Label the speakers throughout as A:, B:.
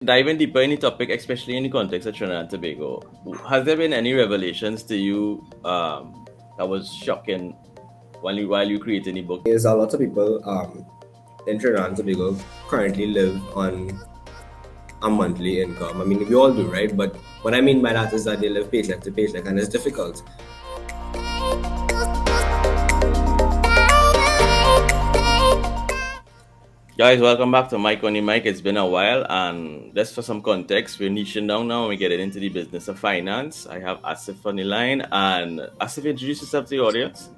A: diving deeper in the topic, especially in the context of Trinidad and Tobago, has there been any revelations to you that was shocking while you creating the book?
B: Is a lot of people in Trinidad and Tobago currently live on a monthly income. I mean, we all do, right? But what I mean by that is that they live paycheck to paycheck, and it's difficult.
A: Guys, welcome back to Mike on the Mic. It's been a while, and just for some context, we're niching down now and we're getting into the business of finance. I have Asif on the line, and Asif, introduce yourself to the audience.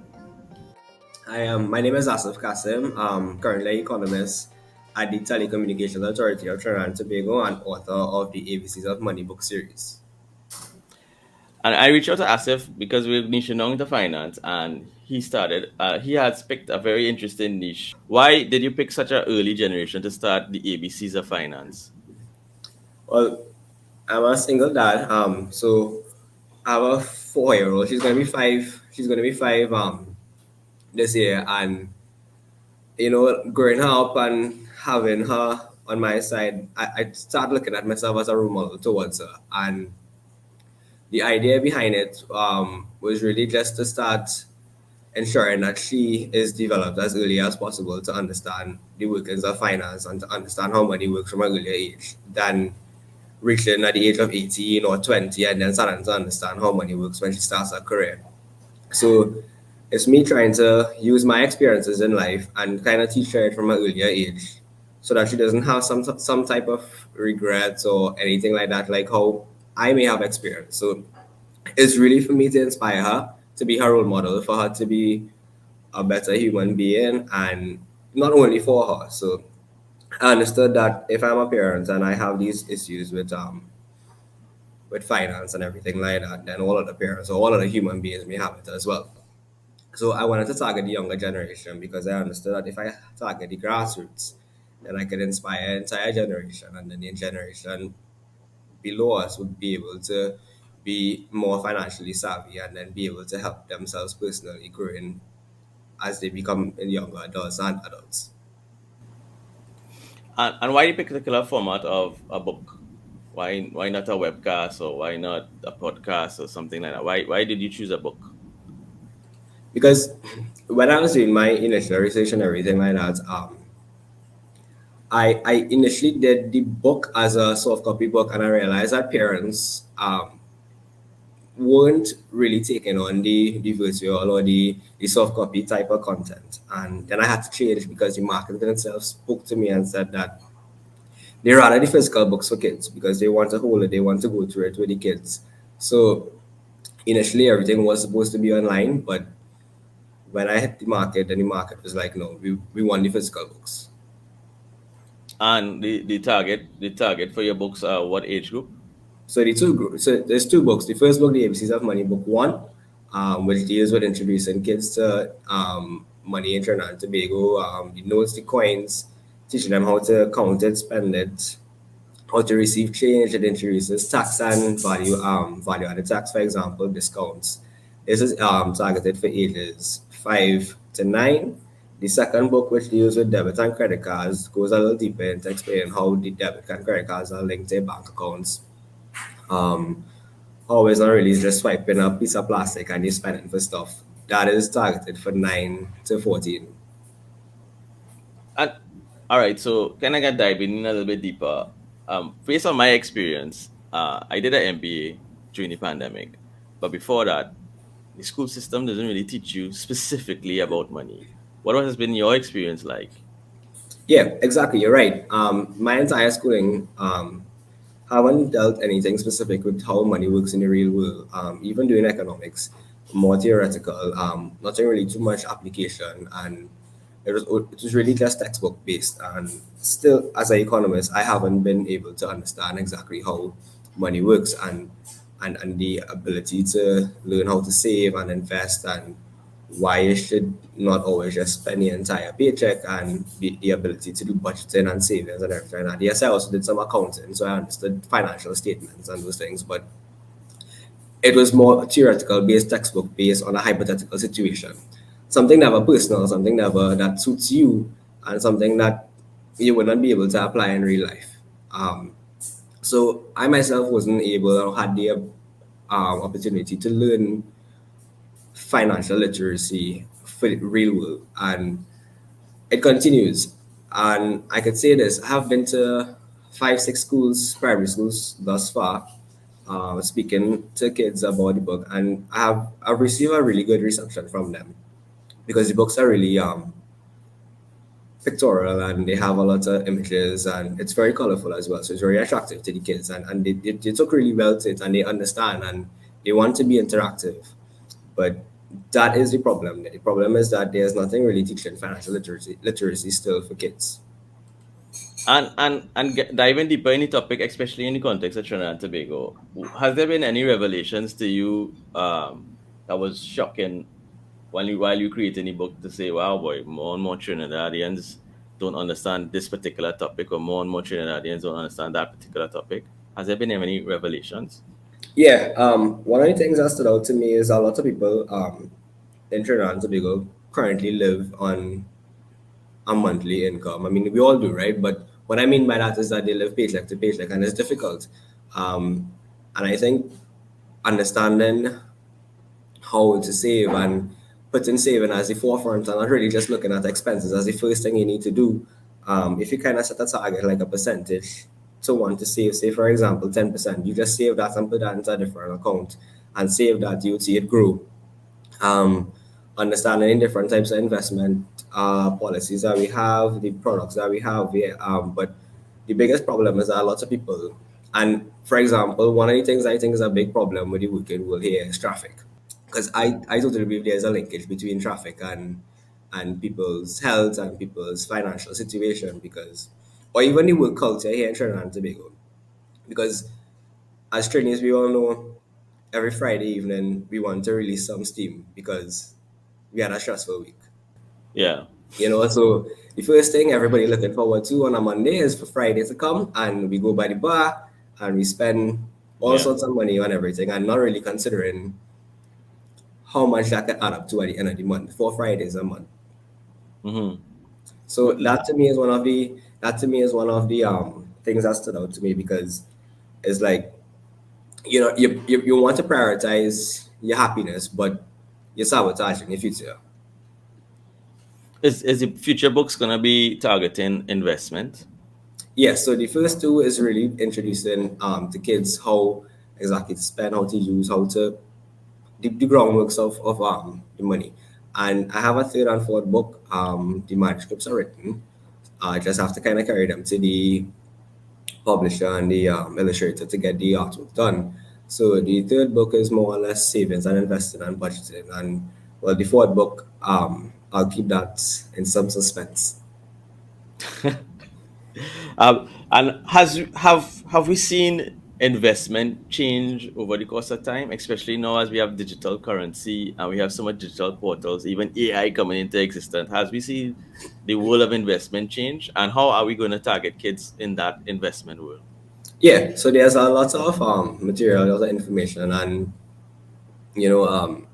B: My name is Asif Kasim. Currently an economist at the Telecommunications Authority of Trinidad and Tobago and author of the ABCs of Money book series.
A: And I reached out to Asif because we're niching down into finance, and he has picked a very interesting niche. Why did you pick such an early generation to start the ABCs of finance?
B: Well, I'm a single dad. So I have a 4 year old. She's gonna be five. She's gonna be five this year, and growing her up and having her on my side, I started looking at myself as a role model towards her. And the idea behind it was really just to start ensuring that she is developed as early as possible to understand the workings of finance and to understand how money works from an earlier age than reaching at the age of 18 or 20 and then starting to understand how money works when she starts her career. So it's me trying to use my experiences in life and kind of teach her it from an earlier age so that she doesn't have some type of regrets or anything like that, like how I may have experienced. So it's really for me to inspire her, to be her role model, for her to be a better human being, and not only for her. So I understood that if I'm a parent and I have these issues with finance and everything like that, then all of the parents or all of the human beings may have it as well. So I wanted to target the younger generation because I understood that if I target the grassroots, then I could inspire an entire generation, and then the generation below us would be able to be more financially savvy and then be able to help themselves personally growing as they become younger adults and adults.
A: And why the particular format of a book? Why not a webcast or why not a podcast or something like that? Why did you choose a book?
B: Because when I was doing my initial research and everything like that, I initially did the book as a soft copy book, and I realized that parents weren't really taking on the virtual or the soft copy type of content. And then I had to change because the market itself spoke to me and said that they rather the physical books for kids because they want to hold it, they want to go through it with the kids. So initially everything was supposed to be online, but when I hit the market, then the market was like, no, we want the physical books.
A: And the target for your books are what age group?
B: So so there's two books. The first book, the ABCs of Money, book one, which deals with introducing kids to money in Trinidad and Tobago, the notes, the coins, teaching them how to count it, spend it, how to receive change. It introduces tax and value added tax, for example, discounts. This is targeted for ages 5 to 9. The second book, which deals with debit and credit cards, goes a little deeper into explaining how the debit and credit cards are linked to your bank accounts. Um, Always not really just swiping a piece of plastic and you're spending for stuff. That is targeted for 9 to 14.
A: And all right, so can I get diving in a little bit deeper? Based on my experience, I did an MBA during the pandemic, but before that, the school system doesn't really teach you specifically about money. What has been your experience like?
B: Yeah, exactly. You're right. My entire schooling haven't dealt anything specific with how money works in the real world. Even doing economics, more theoretical, nothing really too much application, and it was really just textbook based. And still, as an economist, I haven't been able to understand exactly how money works and the ability to learn how to save and invest and why you should not always just spend the entire paycheck and the ability to do budgeting and savings and everything like that. Yes, I also did some accounting, so I understood financial statements and those things, but it was more theoretical based, textbook based on a hypothetical situation. Something never personal, something never that suits you, and something that you would not be able to apply in real life. Um, So I myself wasn't able or had the opportunity to learn financial literacy for the real world, and it continues. And I could say this: I have been to 5, 6 schools, primary schools thus far, speaking to kids about the book, and I've received a really good reception from them because the books are really pictorial and they have a lot of images and it's very colorful as well. So it's very attractive to the kids, and they took really well to it and they understand and they want to be interactive. But that is the problem. The problem is that there's nothing really teaching financial literacy still for kids.
A: Diving deeper in the topic, especially in the context of Trinidad and Tobago, has there been any revelations to you that was shocking while you creating the book to say, "Wow, boy, more and more Trinidadians don't understand this particular topic, or more and more Trinidadians don't understand that particular topic"? Has there been any revelations?
B: Yeah, one of the things that stood out to me is a lot of people in Trinidad and Tobago currently live on a monthly income. I mean, we all do, right? But what I mean by that is that they live paycheck to paycheck, and it's difficult. And I think understanding how to save and putting saving as the forefront and not really just looking at expenses as the first thing you need to do. If you kind of set a target like a percentage to want to save, say for example 10%, you just save that and put that into a different account and save that, you would see it grow. um, Understanding different types of investment policies that we have, the products that we have here. But the biggest problem is that a lot of people, and for example, one of the things I think is a big problem with the working world here is traffic. Because I totally believe there's a linkage between traffic and people's health and people's financial situation, because, or even the work culture here in Trinidad and Tobago. Because as trainees, we all know every Friday evening we want to release some steam because we had a stressful week.
A: Yeah,
B: So the first thing everybody looking forward to on a Monday is for Friday to come and we go by the bar and we spend all
A: yeah.
B: sorts of money on everything and not really considering how much that can add up to at the end of the month. 4 Fridays a month.
A: Mm-hmm.
B: So that to me is one of the things that stood out to me, because it's like, you want to prioritize your happiness, but you're sabotaging your future.
A: Is the future books gonna be targeting investment?
B: Yes, so the first two is really introducing to kids how exactly to spend, how to use, how to the groundworks of the money. And I have a third and fourth book. The manuscripts are written. I just have to kind of carry them to the publisher and the illustrator to get the artwork done. So the third book is more or less savings and investing and budgeting. And well, the fourth book, I'll keep that in some suspense.
A: And have we seen investment change over the course of time, especially now as we have digital currency and we have so much digital portals, even AI coming into existence? Has we seen the world of investment change, and how are we going to target kids in that investment world?
B: Yeah, so there's a lot of material, a lot of information, and you know um,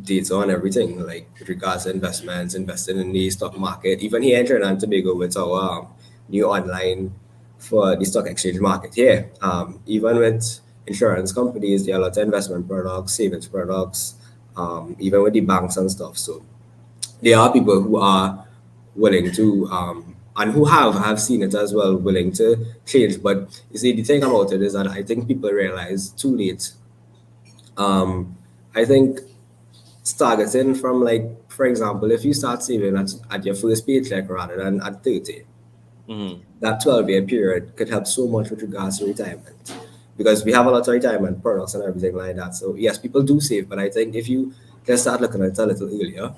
B: data on everything, like with regards to investments, investing in the stock market. Even here in Trinidad and Tobago, with our new online for the stock exchange market here. Even with insurance companies, there are a lot of investment products, savings products, even with the banks and stuff. So there are people who are willing to and who have seen it as well, willing to change. But you see, the thing about it is that I think people realize too late. I think targeting from, like, for example, if you start saving at your first paycheck rather than at 30,
A: Hmm.
B: that 12-year period could help so much with regards to retirement, because we have a lot of retirement products and everything like that. So yes, people do save, but I think if you just start looking at it a little earlier,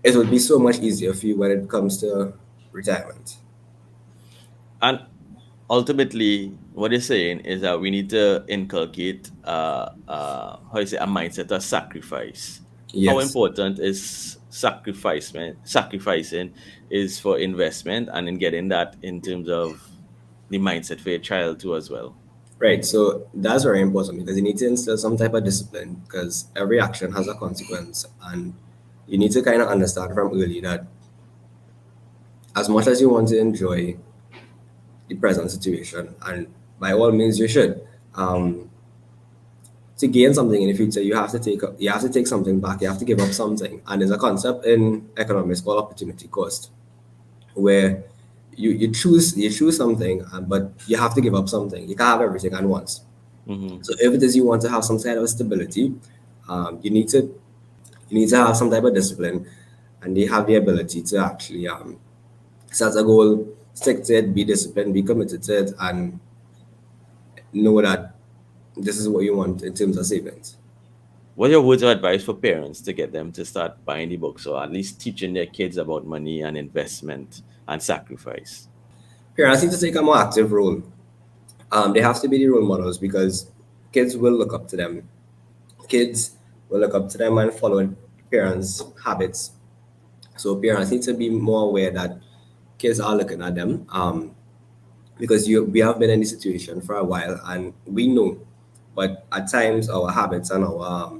B: it would be so much easier for you when it comes to retirement.
A: And ultimately, what you're saying is that we need to inculcate, how you say, a mindset of sacrifice. How
B: Yes.
A: important is sacrificing is for investment, and in getting that in terms of the mindset for your child too as well.
B: Right. So that's very important, because you need to instill some type of discipline, because every action has a consequence. And you need to kind of understand from early that as much as you want to enjoy the present situation, and by all means you should. Um, to gain something in the future, you have to take something back. You have to give up something, and there's a concept in economics called opportunity cost, where you choose something, but you have to give up something. You can't have everything at once.
A: Mm-hmm.
B: So if it is you want to have some kind of stability, you need to have some type of discipline, and they have the ability to actually set a goal, stick to it, be disciplined, be committed to it, and know that this is what you want in terms of savings.
A: What are your words of advice for parents to get them to start buying the books or at least teaching their kids about money and investment and sacrifice?
B: Parents need to take a more active role. They have to be the role models because kids will look up to them. Kids will look up to them and follow parents' habits. So parents need to be more aware that kids are looking at them. Because we have been in this situation for a while and we know, but at times our habits and our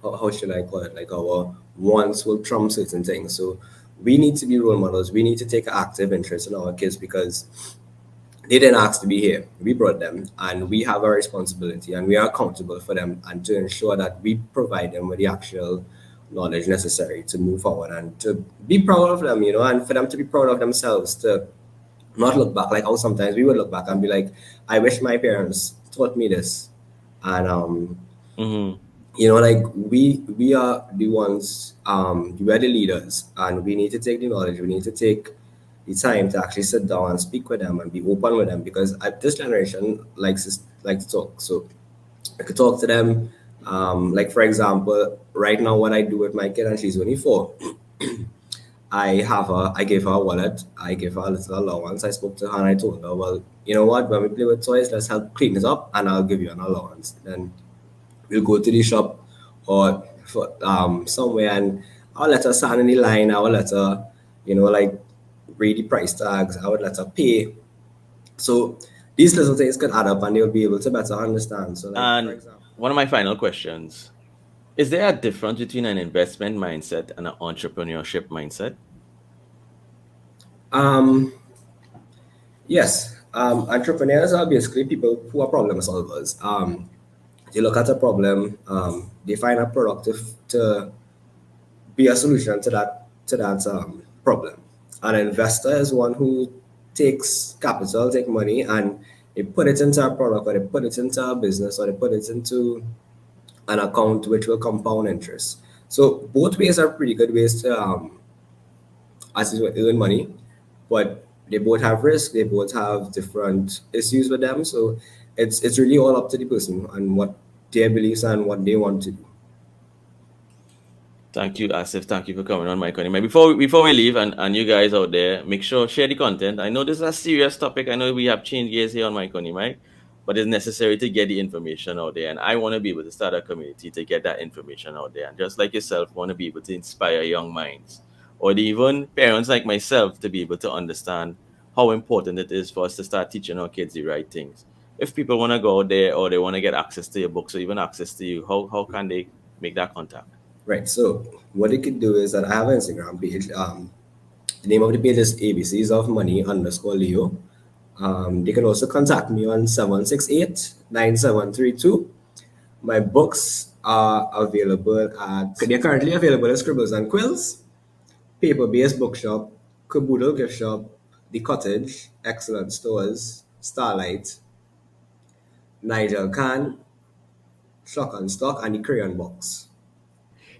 B: how should I call it, like our wants will trump certain things. So we need to be role models. We need to take an active interest in our kids because they didn't ask to be here. We brought them, and we have a responsibility, and we are accountable for them, and to ensure that we provide them with the actual knowledge necessary to move forward and to be proud of them, and for them to be proud of themselves, to not look back like how sometimes we would look back and be like, I wish my parents taught me this. And
A: Mm-hmm.
B: like we are the ones, we are the leaders, and we need to take the knowledge, we need to take the time to actually sit down and speak with them and be open with them because this generation likes to talk. So I could talk to them. Like for example, right now what I do with my kid, and she's only 4. I gave her a wallet, I gave her a little allowance. I spoke to her and I told her, well, you know what, when we play with toys, let's help clean this up and I'll give you an allowance. Then we'll go to the shop or for, somewhere, and I'll let her stand in the line. I will let her, like read the price tags. I would let her pay. So these little things could add up and they'll be able to better understand. So, like, for
A: And
B: example,
A: one of my final questions, is there a difference between an investment mindset and an entrepreneurship mindset?
B: um, yes, entrepreneurs are basically people who are problem solvers. They look at a problem, they find a product to be a solution to that problem. An investor is one who takes capital, take money, and they put it into a product, or they put it into a business, or they put it into an account which will compound interest. So both ways are pretty good ways to as it were, earn money, but they both have risk. They both have different issues with them. So it's really all up to the person and what their beliefs and what they want to do.
A: Thank you, Asif. Thank you for coming on, Mike. Before we leave, and you guys out there, make sure share the content. I know this is a serious topic. I know we have changed gears here on Mike, Mike, but it's necessary to get the information out there. And I want to be able to start a community to get that information out there. And just like yourself, want to be able to inspire young minds, or even parents like myself to be able to understand how important it is for us to start teaching our kids the right things. If people want to go out there or they want to get access to your books or even access to you, how can they make that contact?
B: Right. So what they could do is that I have an Instagram page. The name of the page is ABCs of Money underscore Leo. They can also contact me on 768-9732. My books are available they're currently available at Scribbles and Quills, Paper Based Bookshop, Caboodle Gift Shop, The Cottage, Excellent Stores, Starlight, Nigel Khan, Shock and Stock, and the Crayon Box.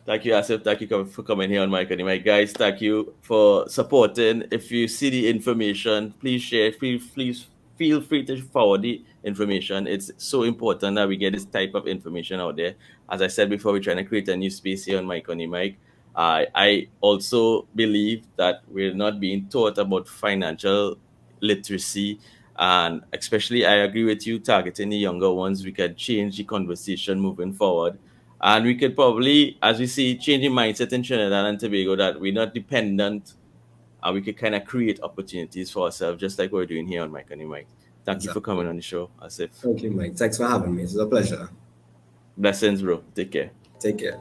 A: Thank you, Asif. Thank you for coming here on Mike and Mike. Guys, thank you for supporting. If you see the information, please share. Please feel free to forward the information. It's so important that we get this type of information out there. As I said before, we're trying to create a new space here on Mike on Mike. I also believe that we're not being taught about financial literacy, and especially I agree with you targeting the younger ones. We can change the conversation moving forward, and we could probably, as we see, changing mindset in Trinidad and Tobago, that we're not dependent, and we could kind of create opportunities for ourselves, just like we're doing here on Mike and Mike. Thank you for
B: Exactly.
A: coming on the show, Asif.
B: Thank you, Mike. Thanks for having me. It was a pleasure.
A: Blessings, bro. Take care.
B: Take care.